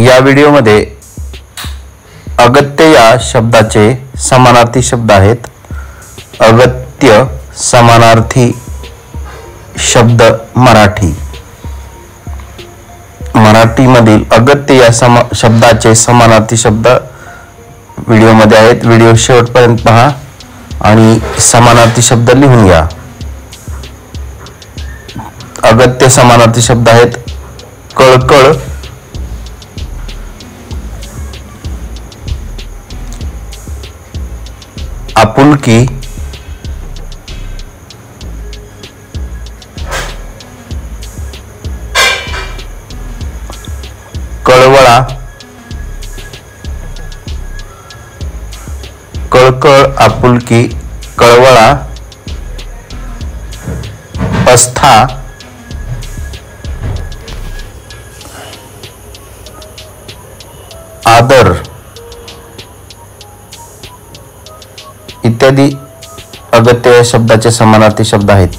या व्हिडिओमध्ये अगत्य या शब्दाचे समानार्थी शब्द आहेत. अगत्य समानार्थी शब्द मराठीमधील अगत्य या शब्दाचे समानार्थी शब्द व्हिडिओमध्ये आहेत. व्हिडिओ शेवटपर्यंत पहा आणि समानार्थी शब्द लिहून घ्या. अगत्य समानार्थी शब्द आहेत कळकळ, आपुलकी, कळवळा, कळकळ, आपुलकी, कळवळा, आस्था, आदर इत्यादी अगत्य या शब्दाचे समानार्थी शब्द आहेत.